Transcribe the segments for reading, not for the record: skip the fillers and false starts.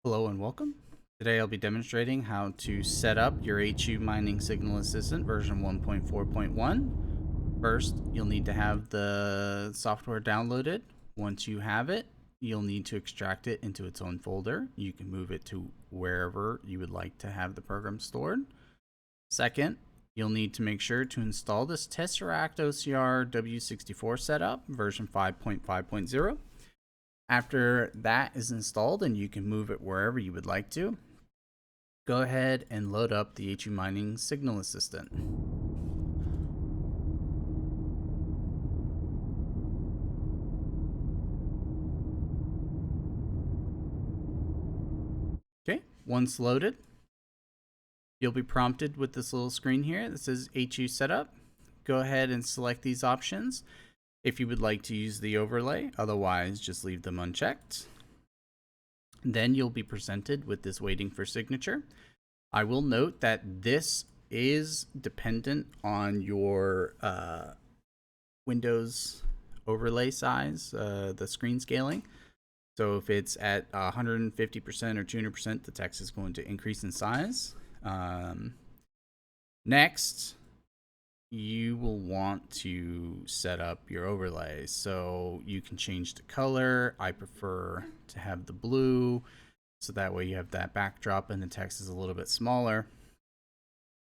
Hello and welcome. Today I'll be demonstrating how to set up your HU Mining Signal Assistant version 1.4.1. First, you'll need to have the software downloaded. Once you have it, you'll need to extract it into its own folder. You can move it to wherever you would like to have the program stored. Second, you'll need to make sure to install this Tesseract OCR W64 setup version 5.5.0. After that is installed and you can move it wherever you would like to, go ahead and load up the HU Mining Signal Assistant. Okay, once loaded, you'll be prompted with this little screen here that says HU Setup. Go ahead and select these options if you would like to use the overlay, otherwise just leave them unchecked. Then you'll be presented with this waiting for signature. I will note that this is dependent on your Windows overlay size, the screen scaling. So if it's at 150% or 200%, the text is going to increase in size. Next, you will want to set up your overlay. So you can change the color. I prefer to have the blue, so that way you have that backdrop and the text is a little bit smaller.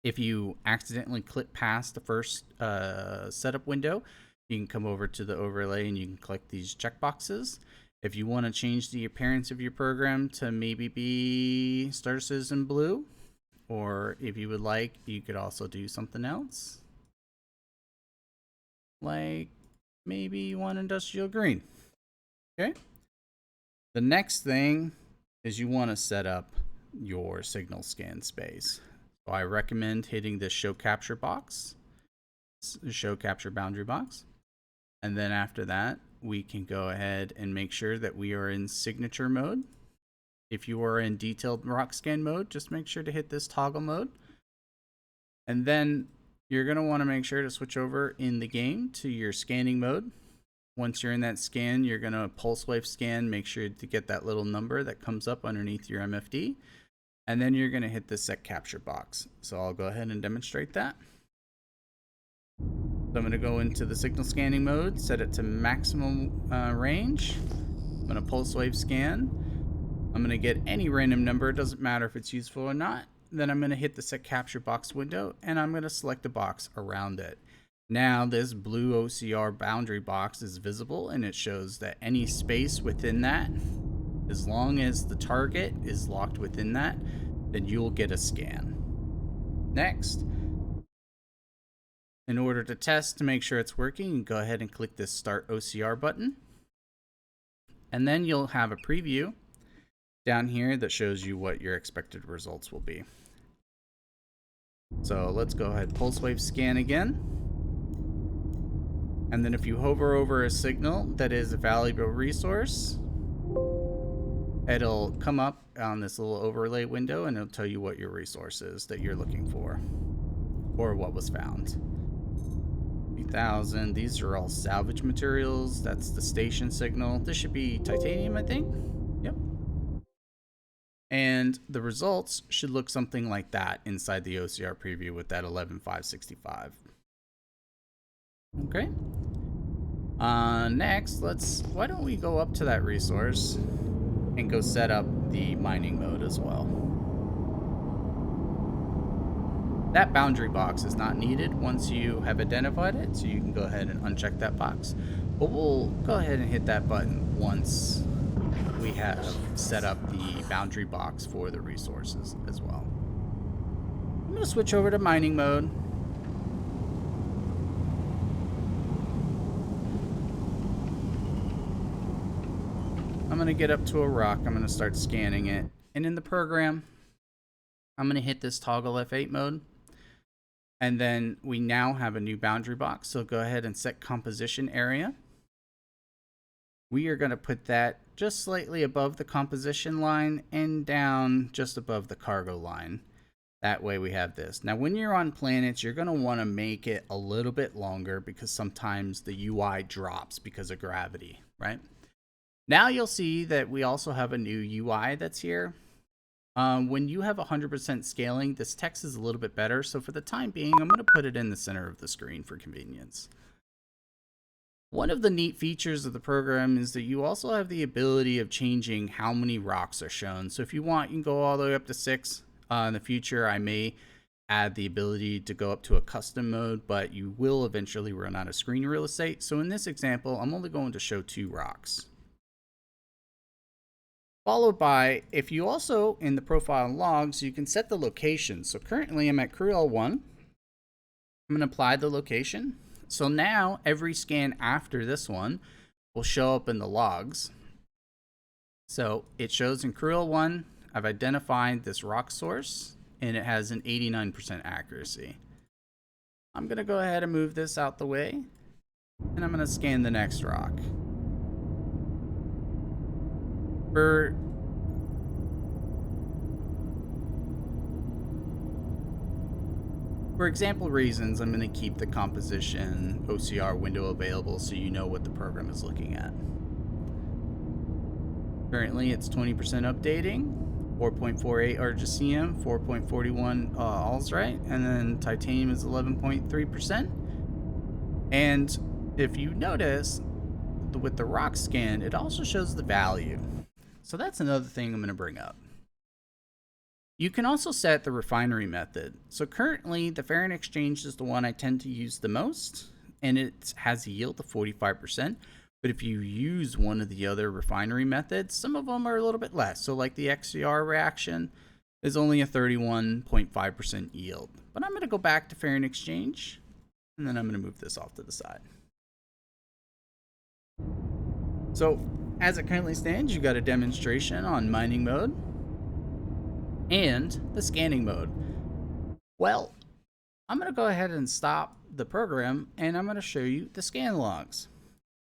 If you accidentally click past the first setup window, you can come over to the overlay and you can click these checkboxes. If you want to change the appearance of your program to maybe be StarCitizen blue, or if you would like, you could also do something else. Like maybe you want industrial green. Okay. The next thing is you want to set up your signal scan space. So I recommend hitting the show capture box, show capture boundary box. And then after that, we can go ahead and make sure that we are in signature mode. If you are in detailed rock scan mode, just make sure to hit this toggle mode. And then you're going to want to make sure to switch over in the game to your scanning mode. Once you're in that scan, you're going to pulse wave scan. Make sure to get that little number that comes up underneath your MFD. And then you're going to hit the set capture box. So I'll go ahead and demonstrate that. So I'm going to go into the signal scanning mode, set it to maximum range. I'm going to pulse wave scan. I'm going to get any random number. It doesn't matter if it's useful or not. Then I'm going to hit the set capture box window and I'm going to select a box around it. Now this blue OCR boundary box is visible and it shows that any space within that, as long as the target is locked within that, then you'll get a scan. Next, in order to test to make sure it's working, you go ahead and click this Start OCR button. And then you'll have a preview down here that shows you what your expected results will be. So let's go ahead, pulse wave scan again. And then if you hover over a signal that is a valuable resource, it'll come up on this little overlay window and it'll tell you what your resource is that you're looking for or what was found. 3000, these are all salvage materials. That's the station signal. This should be titanium, I think. Yep. And the results should look something like that inside the OCR preview with that 11565. Okay. Next, why don't we go up to that resource and go set up the mining mode as well. That boundary box is not needed once you have identified it, so you can go ahead and uncheck that box. But we'll go ahead and hit that button once we have set up the boundary box for the resources as well. I'm going to switch over to mining mode. I'm going to get up to a rock. I'm going to start scanning it. And in the program, I'm going to hit this toggle F8 mode. And then we now have a new boundary box. So go ahead and set composition area. We are going to put that just slightly above the composition line and down just above the cargo line. That way we have this. Now when you're on planets, you're going to want to make it a little bit longer because sometimes the UI drops because of gravity, right? Now you'll see that we also have a new UI that's here. When you have 100% scaling, this text is a little bit better. So for the time being, I'm going to put it in the center of the screen for convenience. One of the neat features of the program is that you also have the ability of changing how many rocks are shown. So if you want, you can go all the way up to 6. In the future, I may add the ability to go up to a custom mode, but you will eventually run out of screen real estate. So in this example, I'm only going to show 2 rocks. Followed by, if you also, in the profile and logs, you can set the location. So currently I'm at crew L1. I'm going to apply the location. So now every scan after this one will show up in the logs. So it shows in crew L1, I've identified this rock source and it has an 89% accuracy. I'm going to go ahead and move this out the way and I'm going to scan the next rock. For example reasons, I'm going to keep the composition OCR window available so you know what the program is looking at. Currently it's 20% updating, 4.48 RGCM, 4.41 Allsright, and then titanium is 11.3%. And if you notice, with the rock scan, it also shows the value. So that's another thing I'm going to bring up. You can also set the refinery method. So currently the Farron Exchange is the one I tend to use the most, and it has a yield of 45%. But if you use one of the other refinery methods, some of them are a little bit less. So like the XCR reaction is only a 31.5% yield. But I'm going to go back to Farron Exchange, and then I'm going to move this off to the side. So as it currently stands, you've got a demonstration on mining mode and the scanning mode. Well, I'm going to go ahead and stop the program and I'm going to show you the scan logs.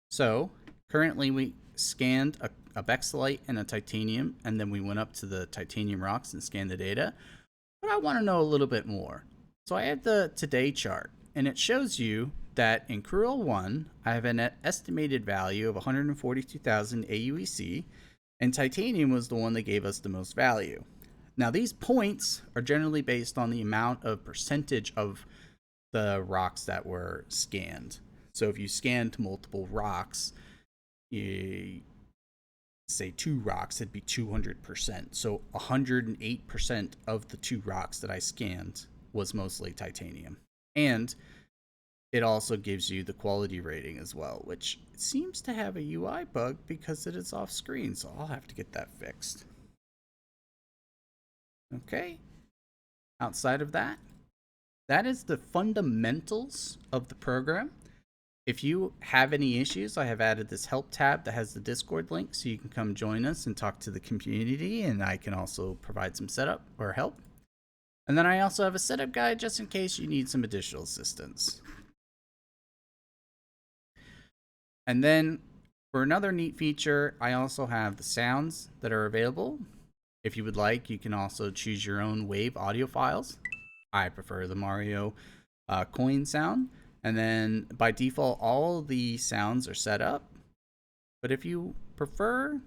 So currently we scanned a bexolite and a titanium, and then we went up to the titanium rocks and scanned the data. But I want to know a little bit more. So I have the today chart, and it shows you that in crew 1, I have an estimated value of 142,000 AUEC, and titanium was the one that gave us the most value. Now these points are generally based on the amount of percentage of the rocks that were scanned. So if you scanned multiple rocks, say 2 rocks, it'd be 200%. So 108% of the 2 rocks that I scanned was mostly titanium. And it also gives you the quality rating as well, which seems to have a UI bug because it is off screen. So I'll have to get that fixed. Okay. Outside of that, that is the fundamentals of the program. If you have any issues, I have added this help tab that has the Discord link so you can come join us and talk to the community, and I can also provide some setup or help. And then I also have a setup guide just in case you need some additional assistance. And then for another neat feature, I also have the sounds that are available. If you would like, you can also choose your own wave audio files. I prefer the Mario coin sound. And then by default, all the sounds are set up. But if you prefer,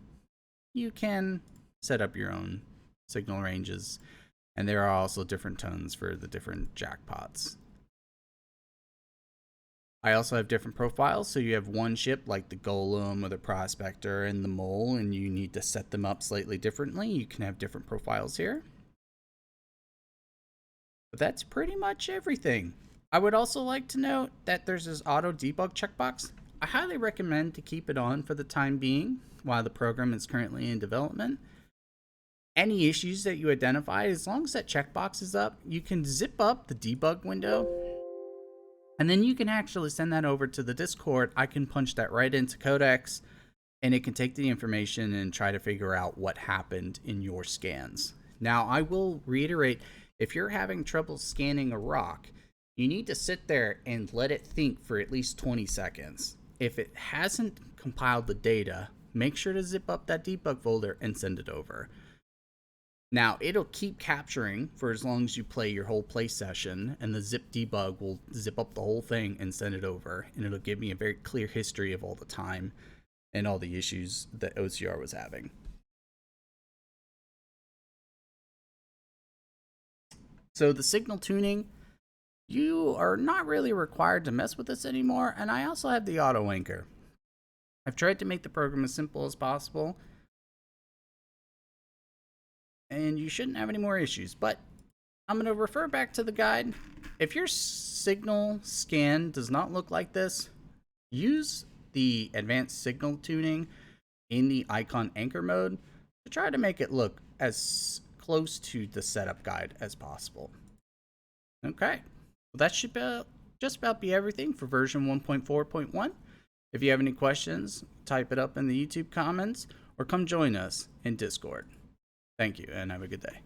you can set up your own signal ranges. And there are also different tones for the different jackpots. I also have different profiles. So you have one ship like the Golem or the Prospector and the Mole, and you need to set them up slightly differently. You can have different profiles here. But that's pretty much everything. I would also like to note that there's this auto debug checkbox. I highly recommend to keep it on for the time being while the program is currently in development. Any issues that you identify, as long as that checkbox is up, you can zip up the debug window and then you can actually send that over to the Discord. I can punch that right into Codex and it can take the information and try to figure out what happened in your scans. Now, I will reiterate, if you're having trouble scanning a rock, you need to sit there and let it think for at least 20 seconds. If it hasn't compiled the data, make sure to zip up that debug folder and send it over. Now, it'll keep capturing for as long as you play your whole play session, and the zip debug will zip up the whole thing and send it over, and it'll give me a very clear history of all the time and all the issues that OCR was having. So the signal tuning, you are not really required to mess with this anymore, and I also have the auto anchor. I've tried to make the program as simple as possible, and you shouldn't have any more issues, but I'm going to refer back to the guide. If your signal scan does not look like this, use the advanced signal tuning in the icon anchor mode to try to make it look as close to the setup guide as possible. Okay, well, that should just about be everything for version 1.4.1. If you have any questions, type it up in the YouTube comments or come join us in Discord. Thank you and have a good day.